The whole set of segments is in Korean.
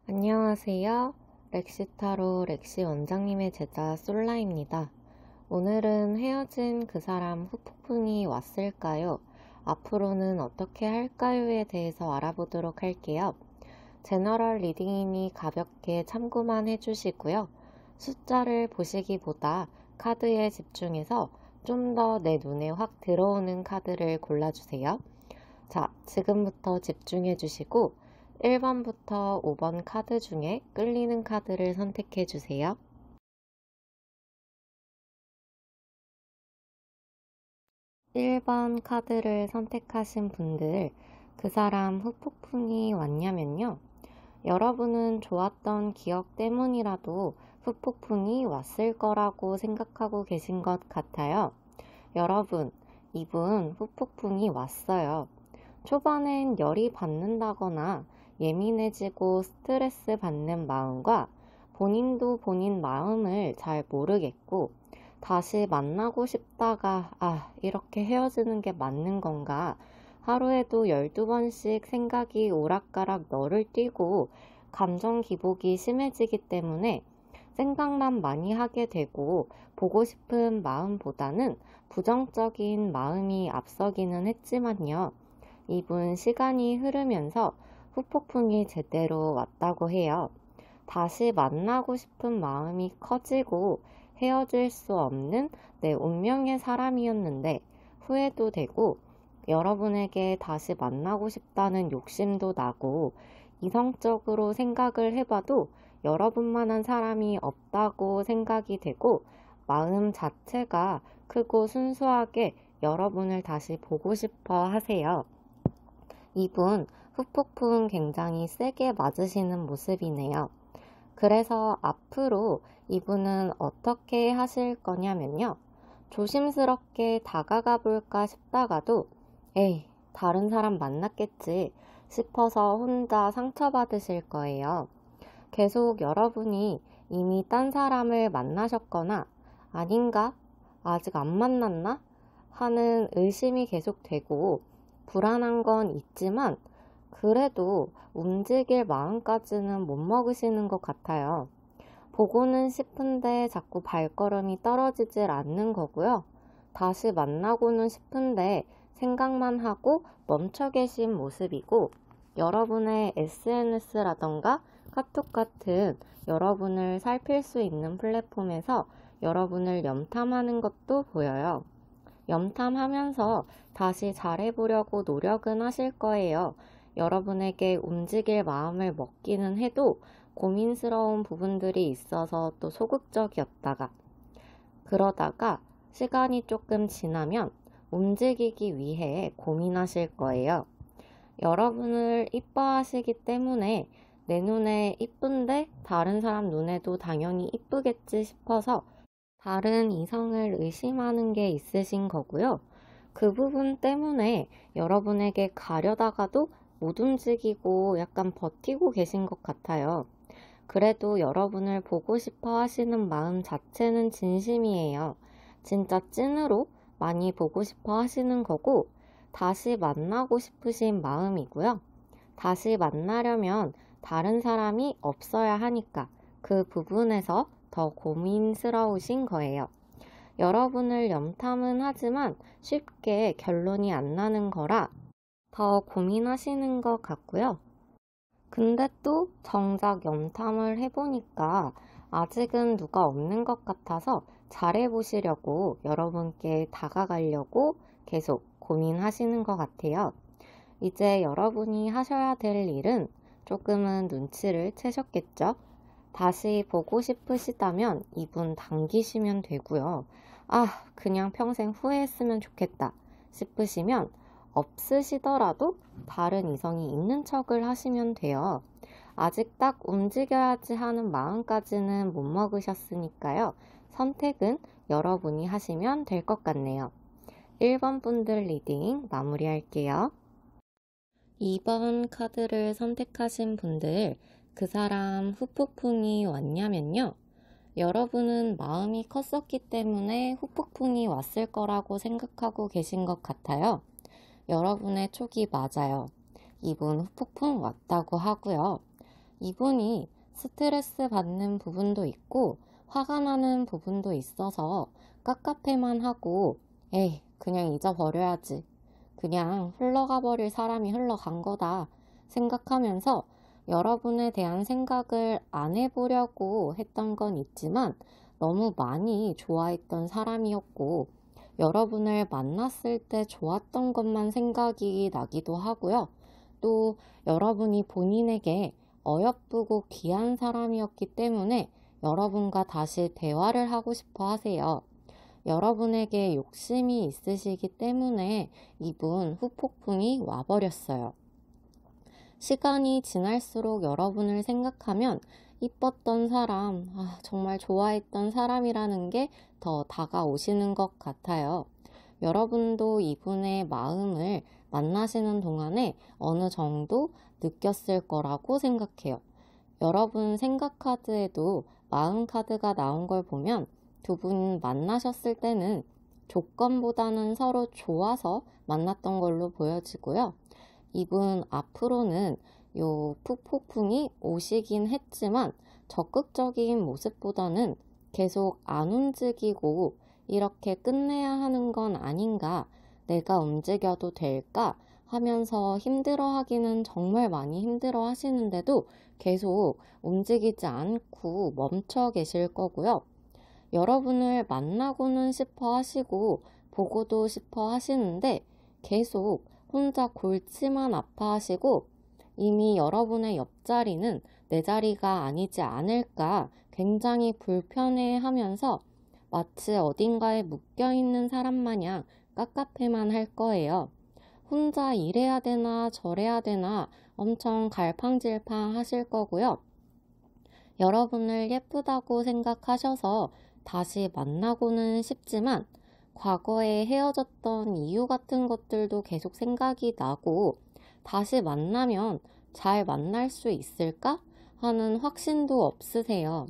안녕하세요. 렉시타로 렉시 원장님의 제자 솔라입니다. 오늘은 헤어진 그 사람 후폭풍이 왔을까요? 앞으로는 어떻게 할까요에 대해서 알아보도록 할게요. 제너럴 리딩이니 가볍게 참고만 해주시고요. 숫자를 보시기보다 카드에 집중해서 좀 더 내 눈에 확 들어오는 카드를 골라주세요. 자, 지금부터 집중해 주시고 1번부터 5번 카드 중에 끌리는 카드를 선택해 주세요. 1번 카드를 선택하신 분들, 그 사람 후폭풍이 왔냐면요. 여러분은 좋았던 기억 때문이라도 후폭풍이 왔을 거라고 생각하고 계신 것 같아요. 여러분, 이분 후폭풍이 왔어요. 초반엔 열이 받는다거나 예민해지고 스트레스 받는 마음과 본인도 본인 마음을 잘 모르겠고 다시 만나고 싶다가 이렇게 헤어지는 게 맞는 건가? 하루에도 12번씩 생각이 오락가락 너를 뛰고 감정 기복이 심해지기 때문에 생각만 많이 하게 되고 보고 싶은 마음보다는 부정적인 마음이 앞서기는 했지만요. 이분 시간이 흐르면서 후폭풍이 제대로 왔다고 해요. 다시 만나고 싶은 마음이 커지고 헤어질 수 없는 내 운명의 사람이었는데 후회도 되고 여러분에게 다시 만나고 싶다는 욕심도 나고 이성적으로 생각을 해봐도 여러분만한 사람이 없다고 생각이 되고 마음 자체가 크고 순수하게 여러분을 다시 보고 싶어 하세요. 이분 후폭풍 굉장히 세게 맞으시는 모습이네요. 그래서 앞으로 이분은 어떻게 하실 거냐면요. 조심스럽게 다가가 볼까 싶다가도 에이, 다른 사람 만났겠지 싶어서 혼자 상처받으실 거예요. 계속 여러분이 이미 딴 사람을 만나셨거나 아닌가? 아직 안 만났나? 하는 의심이 계속되고 불안한 건 있지만 그래도 움직일 마음까지는 못 먹으시는 것 같아요. 보고는 싶은데 자꾸 발걸음이 떨어지질 않는 거고요. 다시 만나고는 싶은데 생각만 하고 멈춰 계신 모습이고 여러분의 SNS라던가 카톡 같은 여러분을 살필 수 있는 플랫폼에서 여러분을 염탐하는 것도 보여요. 염탐하면서 다시 잘해보려고 노력은 하실 거예요. 여러분에게 움직일 마음을 먹기는 해도 고민스러운 부분들이 있어서 또 소극적이었다가 그러다가 시간이 조금 지나면 움직이기 위해 고민하실 거예요. 여러분을 이뻐하시기 때문에 내 눈에 이쁜데 다른 사람 눈에도 당연히 이쁘겠지 싶어서 다른 이성을 의심하는 게 있으신 거고요. 그 부분 때문에 여러분에게 가려다가도 못 움직이고 약간 버티고 계신 것 같아요. 그래도 여러분을 보고 싶어 하시는 마음 자체는 진심이에요. 진짜 찐으로 많이 보고 싶어 하시는 거고 다시 만나고 싶으신 마음이고요. 다시 만나려면 다른 사람이 없어야 하니까 그 부분에서 더 고민스러우신 거예요. 여러분을 염탐은 하지만 쉽게 결론이 안 나는 거라 더 고민하시는 것 같고요. 근데 또 정작 염탐을 해보니까 아직은 누가 없는 것 같아서 잘해보시려고 여러분께 다가가려고 계속 고민하시는 것 같아요. 이제 여러분이 하셔야 될 일은 조금은 눈치를 채셨겠죠? 다시 보고 싶으시다면 이분 당기시면 되고요. 그냥 평생 후회했으면 좋겠다 싶으시면 없으시더라도 다른 이성이 있는 척을 하시면 돼요. 아직 딱 움직여야지 하는 마음까지는 못 먹으셨으니까요. 선택은 여러분이 하시면 될 것 같네요. 1번 분들 리딩 마무리할게요. 2번 카드를 선택하신 분들, 그 사람 후폭풍이 왔냐면요. 여러분은 마음이 컸었기 때문에 후폭풍이 왔을 거라고 생각하고 계신 것 같아요. 여러분의 촉이 맞아요. 이분 후폭풍 왔다고 하고요. 이분이 스트레스 받는 부분도 있고 화가 나는 부분도 있어서 깝깝해만 하고 에이 그냥 잊어버려야지. 그냥 흘러가 버릴 사람이 흘러간 거다 생각하면서 여러분에 대한 생각을 안 해보려고 했던 건 있지만 너무 많이 좋아했던 사람이었고 여러분을 만났을 때 좋았던 것만 생각이 나기도 하고요. 또 여러분이 본인에게 어여쁘고 귀한 사람이었기 때문에 여러분과 다시 대화를 하고 싶어 하세요. 여러분에게 욕심이 있으시기 때문에 이분 후폭풍이 와버렸어요. 시간이 지날수록 여러분을 생각하면 이뻤던 사람, 정말 좋아했던 사람이라는 게 더 다가오시는 것 같아요. 여러분도 이분의 마음을 만나시는 동안에 어느 정도 느꼈을 거라고 생각해요. 여러분 생각 카드에도 마음 카드가 나온 걸 보면 두 분 만나셨을 때는 조건보다는 서로 좋아서 만났던 걸로 보여지고요. 이분 앞으로는 요 폭풍이 오시긴 했지만 적극적인 모습보다는 계속 안 움직이고 이렇게 끝내야 하는 건 아닌가, 내가 움직여도 될까 하면서 힘들어하기는 정말 많이 힘들어 하시는데도 계속 움직이지 않고 멈춰 계실 거고요. 여러분을 만나고는 싶어 하시고 보고도 싶어 하시는데 계속 혼자 골치만 아파하시고 이미 여러분의 옆자리는 내 자리가 아니지 않을까 굉장히 불편해 하면서 마치 어딘가에 묶여있는 사람 마냥 깝깝해만 할 거예요. 혼자 이래야 되나 저래야 되나 엄청 갈팡질팡 하실 거고요. 여러분을 예쁘다고 생각하셔서 다시 만나고는 싶지만 과거에 헤어졌던 이유 같은 것들도 계속 생각이 나고 다시 만나면 잘 만날 수 있을까 하는 확신도 없으세요.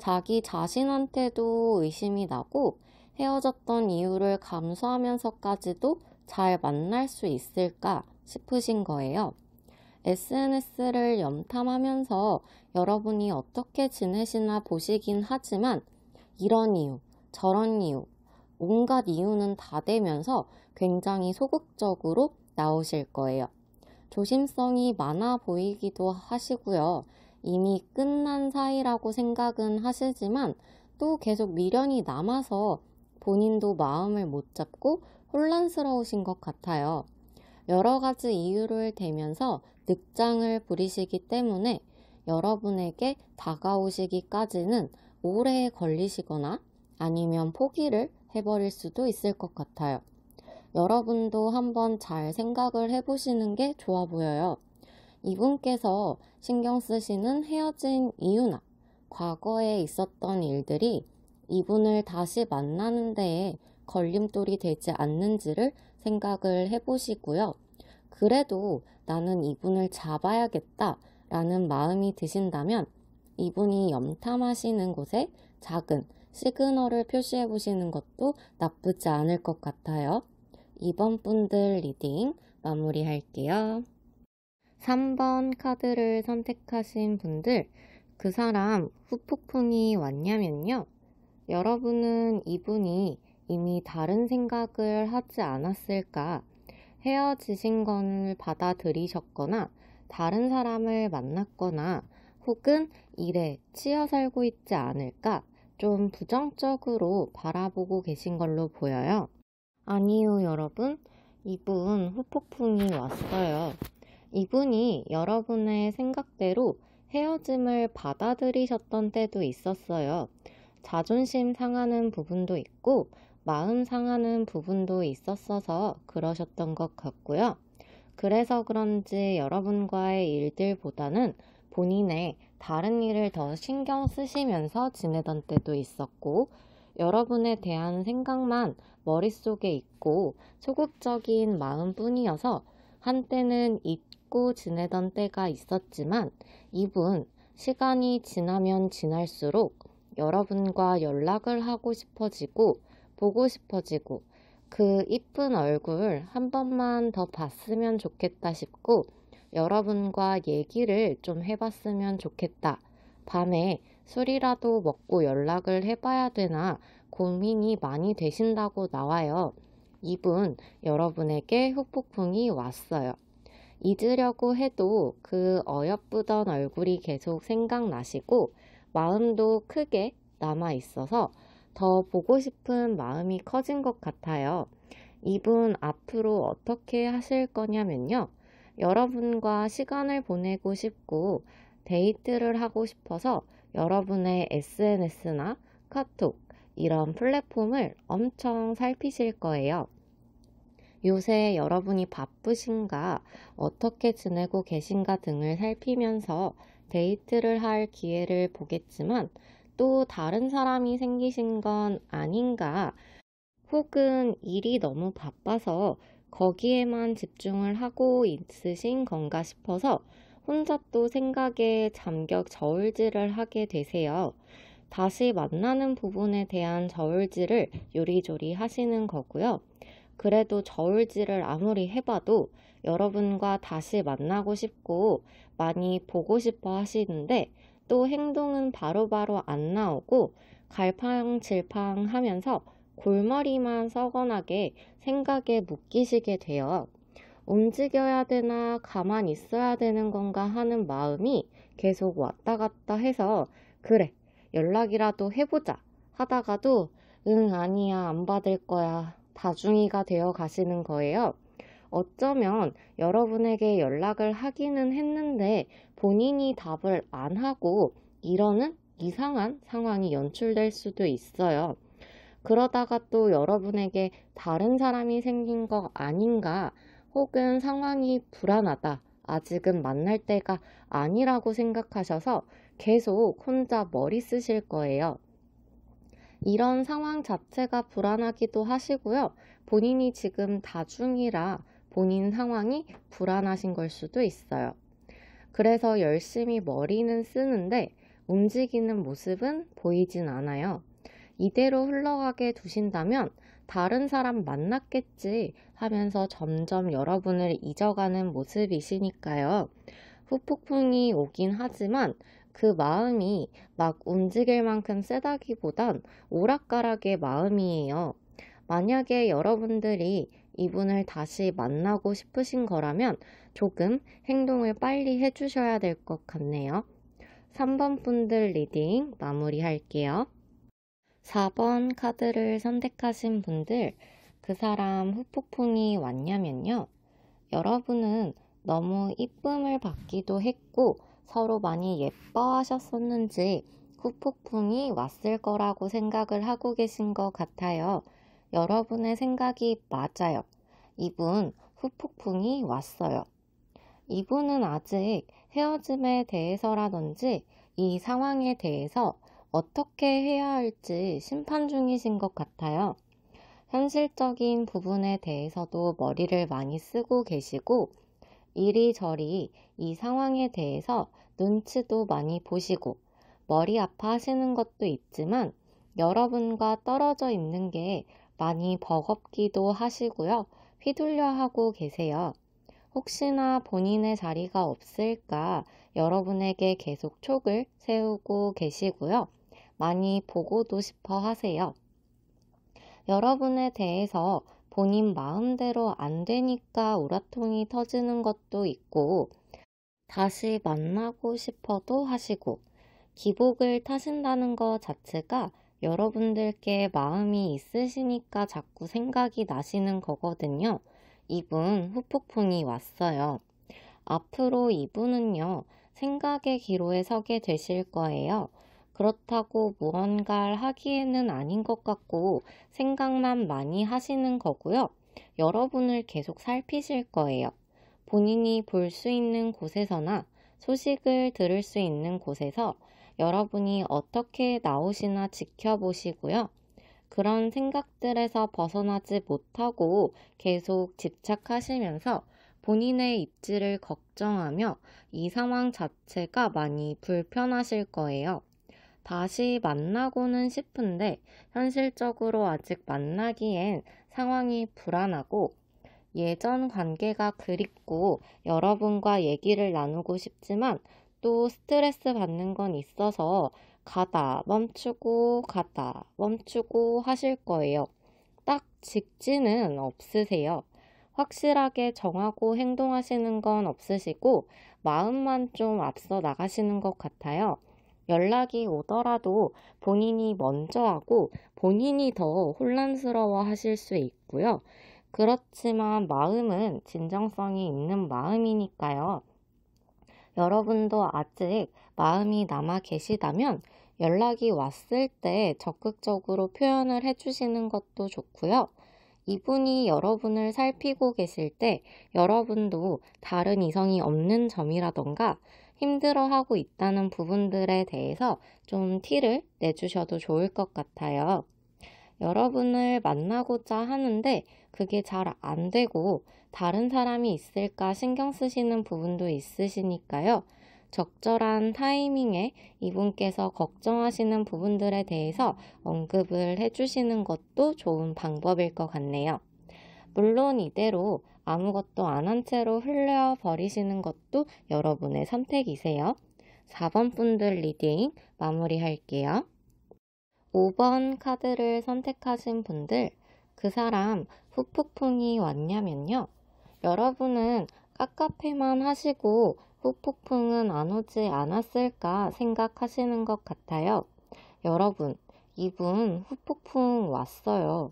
자기 자신한테도 의심이 나고 헤어졌던 이유를 감수하면서까지도 잘 만날 수 있을까 싶으신 거예요. SNS를 염탐하면서 여러분이 어떻게 지내시나 보시긴 하지만 이런 이유, 저런 이유, 온갖 이유는 다 되면서 굉장히 소극적으로 나오실 거예요. 조심성이 많아 보이기도 하시고요. 이미 끝난 사이라고 생각은 하시지만 또 계속 미련이 남아서 본인도 마음을 못 잡고 혼란스러우신 것 같아요. 여러 가지 이유를 대면서 늑장을 부리시기 때문에 여러분에게 다가오시기까지는 오래 걸리시거나 아니면 포기를 해버릴 수도 있을 것 같아요. 여러분도 한번 잘 생각을 해보시는 게 좋아 보여요. 이분께서 신경 쓰시는 헤어진 이유나 과거에 있었던 일들이 이분을 다시 만나는 데에 걸림돌이 되지 않는지를 생각을 해보시고요. 그래도 나는 이분을 잡아야겠다 라는 마음이 드신다면 이분이 염탐하시는 곳에 작은 시그널을 표시해 보시는 것도 나쁘지 않을 것 같아요. 이번 분들 리딩 마무리할게요. 3번 카드를 선택하신 분들, 그 사람 후폭풍이 왔냐면요. 여러분은 이분이 이미 다른 생각을 하지 않았을까, 헤어지신 걸 받아들이셨거나 다른 사람을 만났거나 혹은 일에 치여 살고 있지 않을까 좀 부정적으로 바라보고 계신 걸로 보여요. 아니요, 여러분. 이분 후폭풍이 왔어요. 이분이 여러분의 생각대로 헤어짐을 받아들이셨던 때도 있었어요. 자존심 상하는 부분도 있고 마음 상하는 부분도 있었어서 그러셨던 것 같고요. 그래서 그런지 여러분과의 일들보다는 본인의 다른 일을 더 신경 쓰시면서 지내던 때도 있었고 여러분에 대한 생각만 머릿속에 있고 소극적인 마음뿐이어서 한때는 잊고 지내던 때가 있었지만 이분 시간이 지나면 지날수록 여러분과 연락을 하고 싶어지고 보고 싶어지고 그 이쁜 얼굴 한 번만 더 봤으면 좋겠다 싶고 여러분과 얘기를 좀 해봤으면 좋겠다. 밤에 술이라도 먹고 연락을 해봐야 되나 고민이 많이 되신다고 나와요. 이분 여러분에게 후폭풍이 왔어요. 잊으려고 해도 그 어여쁘던 얼굴이 계속 생각나시고 마음도 크게 남아 있어서 더 보고 싶은 마음이 커진 것 같아요. 이분 앞으로 어떻게 하실 거냐면요. 여러분과 시간을 보내고 싶고 데이트를 하고 싶어서 여러분의 SNS나 카톡 이런 플랫폼을 엄청 살피실 거예요. 요새 여러분이 바쁘신가, 어떻게 지내고 계신가 등을 살피면서 데이트를 할 기회를 보겠지만 또 다른 사람이 생기신 건 아닌가, 혹은 일이 너무 바빠서 거기에만 집중을 하고 있으신 건가 싶어서 혼자 또 생각에 잠겨 저울질을 하게 되세요. 다시 만나는 부분에 대한 저울질을 요리조리 하시는 거고요. 그래도 저울질을 아무리 해봐도 여러분과 다시 만나고 싶고 많이 보고 싶어 하시는데 또 행동은 바로바로 안 나오고 갈팡질팡 하면서 골머리만 썩어나게 생각에 묶이시게 돼요. 움직여야 되나 가만히 있어야 되는 건가 하는 마음이 계속 왔다 갔다 해서 그래 연락이라도 해보자 하다가도 응 아니야 안 받을 거야 다중이가 되어 가시는 거예요. 어쩌면 여러분에게 연락을 하기는 했는데 본인이 답을 안 하고 이러는 이상한 상황이 연출될 수도 있어요. 그러다가 또 여러분에게 다른 사람이 생긴 거 아닌가 혹은 상황이 불안하다. 아직은 만날 때가 아니라고 생각하셔서 계속 혼자 머리 쓰실 거예요. 이런 상황 자체가 불안하기도 하시고요. 본인이 지금 다중이라 본인 상황이 불안하신 걸 수도 있어요. 그래서 열심히 머리는 쓰는데 움직이는 모습은 보이진 않아요. 이대로 흘러가게 두신다면 다른 사람 만났겠지 하면서 점점 여러분을 잊어가는 모습이시니까요. 후폭풍이 오긴 하지만 그 마음이 막 움직일 만큼 세다기보단 오락가락의 마음이에요. 만약에 여러분들이 이분을 다시 만나고 싶으신 거라면 조금 행동을 빨리 해주셔야 될 것 같네요. 3번 분들 리딩 마무리할게요. 4번 카드를 선택하신 분들, 그 사람 후폭풍이 왔냐면요. 여러분은 너무 이쁨을 받기도 했고 서로 많이 예뻐하셨었는지 후폭풍이 왔을 거라고 생각을 하고 계신 것 같아요. 여러분의 생각이 맞아요. 이분 후폭풍이 왔어요. 이분은 아직 헤어짐에 대해서라든지 이 상황에 대해서 어떻게 해야 할지 심판 중이신 것 같아요. 현실적인 부분에 대해서도 머리를 많이 쓰고 계시고 이리저리 이 상황에 대해서 눈치도 많이 보시고 머리 아파하시는 것도 있지만 여러분과 떨어져 있는 게 많이 버겁기도 하시고요. 휘둘려 하고 계세요. 혹시나 본인의 자리가 없을까 여러분에게 계속 촉을 세우고 계시고요. 많이 보고도 싶어 하세요. 여러분에 대해서 본인 마음대로 안 되니까 우라통이 터지는 것도 있고 다시 만나고 싶어도 하시고 기복을 타신다는 것 자체가 여러분들께 마음이 있으시니까 자꾸 생각이 나시는 거거든요. 이분 후폭풍이 왔어요. 앞으로 이분은요, 생각의 기로에 서게 되실 거예요. 그렇다고 무언가를 하기에는 아닌 것 같고 생각만 많이 하시는 거고요. 여러분을 계속 살피실 거예요. 본인이 볼 수 있는 곳에서나 소식을 들을 수 있는 곳에서 여러분이 어떻게 나오시나 지켜보시고요. 그런 생각들에서 벗어나지 못하고 계속 집착하시면서 본인의 입지를 걱정하며 이 상황 자체가 많이 불편하실 거예요. 다시 만나고는 싶은데 현실적으로 아직 만나기엔 상황이 불안하고 예전 관계가 그립고 여러분과 얘기를 나누고 싶지만 또 스트레스 받는 건 있어서 가다 멈추고 하실 거예요. 딱 직지는 없으세요. 확실하게 정하고 행동하시는 건 없으시고 마음만 좀 앞서 나가시는 것 같아요. 연락이 오더라도 본인이 먼저 하고 본인이 더 혼란스러워 하실 수 있고요. 그렇지만 마음은 진정성이 있는 마음이니까요. 여러분도 아직 마음이 남아 계시다면 연락이 왔을 때 적극적으로 표현을 해주시는 것도 좋고요. 이분이 여러분을 살피고 계실 때 여러분도 다른 이성이 없는 점이라던가 힘들어하고 있다는 부분들에 대해서 좀 티를 내주셔도 좋을 것 같아요. 여러분을 만나고자 하는데 그게 잘 안 되고 다른 사람이 있을까 신경 쓰시는 부분도 있으시니까요. 적절한 타이밍에 이분께서 걱정하시는 부분들에 대해서 언급을 해주시는 것도 좋은 방법일 것 같네요. 물론 이대로 아무것도 안 한 채로 흘려버리시는 것도 여러분의 선택이세요. 4번 분들 리딩 마무리할게요. 5번 카드를 선택하신 분들, 그 사람 후폭풍이 왔냐면요. 여러분은 깝깝해만 하시고 후폭풍은 안 오지 않았을까 생각하시는 것 같아요. 여러분, 이분 후폭풍 왔어요.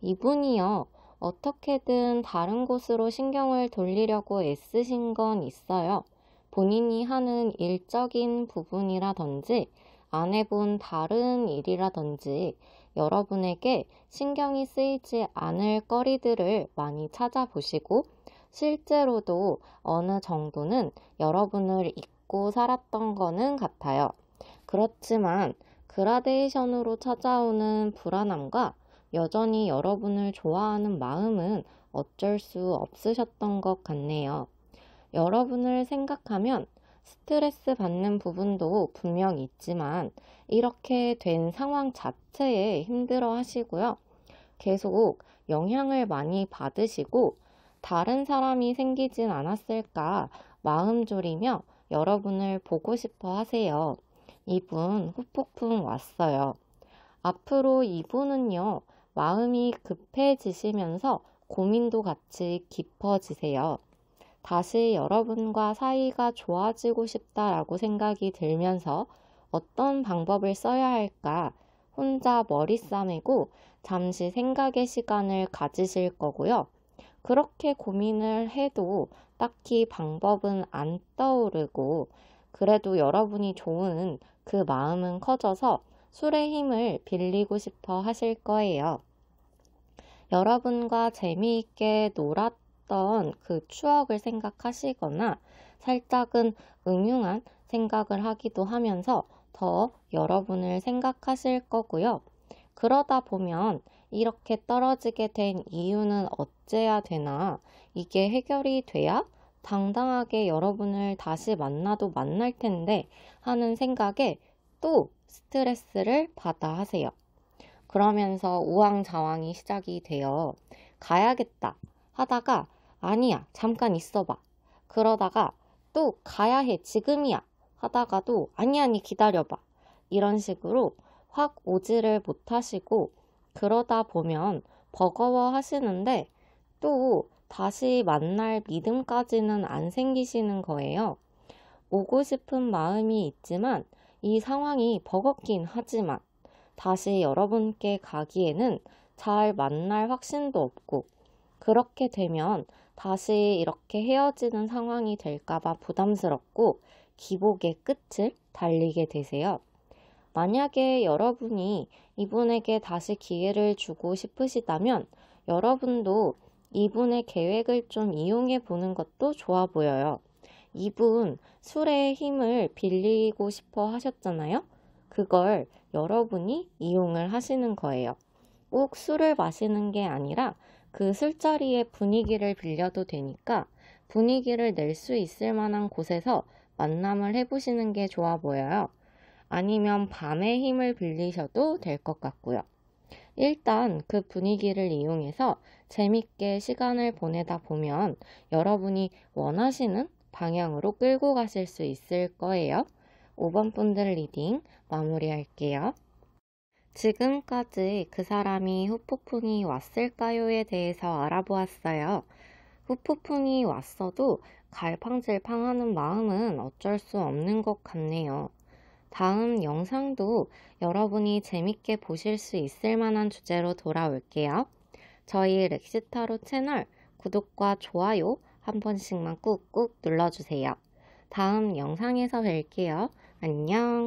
이분이요, 어떻게든 다른 곳으로 신경을 돌리려고 애쓰신 건 있어요. 본인이 하는 일적인 부분이라든지 안 해본 다른 일이라든지 여러분에게 신경이 쓰이지 않을 거리들을 많이 찾아보시고 실제로도 어느 정도는 여러분을 잊고 살았던 거는 같아요. 그렇지만 그라데이션으로 찾아오는 불안함과 여전히 여러분을 좋아하는 마음은 어쩔 수 없으셨던 것 같네요. 여러분을 생각하면 스트레스 받는 부분도 분명 있지만 이렇게 된 상황 자체에 힘들어 하시고요. 계속 영향을 많이 받으시고 다른 사람이 생기진 않았을까 마음 졸이며 여러분을 보고 싶어 하세요. 이분 후폭풍 왔어요. 앞으로 이분은요, 마음이 급해지시면서 고민도 같이 깊어지세요. 다시 여러분과 사이가 좋아지고 싶다라고 생각이 들면서 어떤 방법을 써야 할까 혼자 머리 싸매고 잠시 생각의 시간을 가지실 거고요. 그렇게 고민을 해도 딱히 방법은 안 떠오르고 그래도 여러분이 좋은 그 마음은 커져서 술의 힘을 빌리고 싶어 하실 거예요. 여러분과 재미있게 놀았던 그 추억을 생각하시거나 살짝은 음흉한 생각을 하기도 하면서 더 여러분을 생각하실 거고요. 그러다 보면 이렇게 떨어지게 된 이유는 어째야 되나? 이게 해결이 돼야 당당하게 여러분을 다시 만나도 만날 텐데 하는 생각에 또 스트레스를 받아 하세요. 그러면서 우왕좌왕이 시작이 돼요. 가야겠다 하다가 아니야 잠깐 있어봐. 그러다가 또 가야 해 지금이야 하다가도 아니 기다려봐. 이런 식으로 확 오지를 못하시고 그러다 보면 버거워 하시는데 또 다시 만날 믿음까지는 안 생기시는 거예요. 오고 싶은 마음이 있지만 이 상황이 버겁긴 하지만 다시 여러분께 가기에는 잘 만날 확신도 없고 그렇게 되면 다시 이렇게 헤어지는 상황이 될까봐 부담스럽고 기복의 끝을 달리게 되세요. 만약에 여러분이 이분에게 다시 기회를 주고 싶으시다면 여러분도 이분의 계획을 좀 이용해 보는 것도 좋아 보여요. 이분 술의 힘을 빌리고 싶어 하셨잖아요. 그걸 여러분이 이용을 하시는 거예요. 꼭 술을 마시는 게 아니라 그 술자리의 분위기를 빌려도 되니까 분위기를 낼 수 있을 만한 곳에서 만남을 해보시는 게 좋아 보여요. 아니면 밤에 힘을 빌리셔도 될 것 같고요. 일단 그 분위기를 이용해서 재밌게 시간을 보내다 보면 여러분이 원하시는 방향으로 끌고 가실 수 있을 거예요. 5번 분들 리딩 마무리할게요. 지금까지 그 사람이 후폭풍이 왔을까요에 대해서 알아보았어요. 후폭풍이 왔어도 갈팡질팡하는 마음은 어쩔 수 없는 것 같네요. 다음 영상도 여러분이 재밌게 보실 수 있을 만한 주제로 돌아올게요. 저희 렉시타로 채널 구독과 좋아요 한 번씩만 꾹꾹 눌러주세요. 다음 영상에서 뵐게요. 안녕.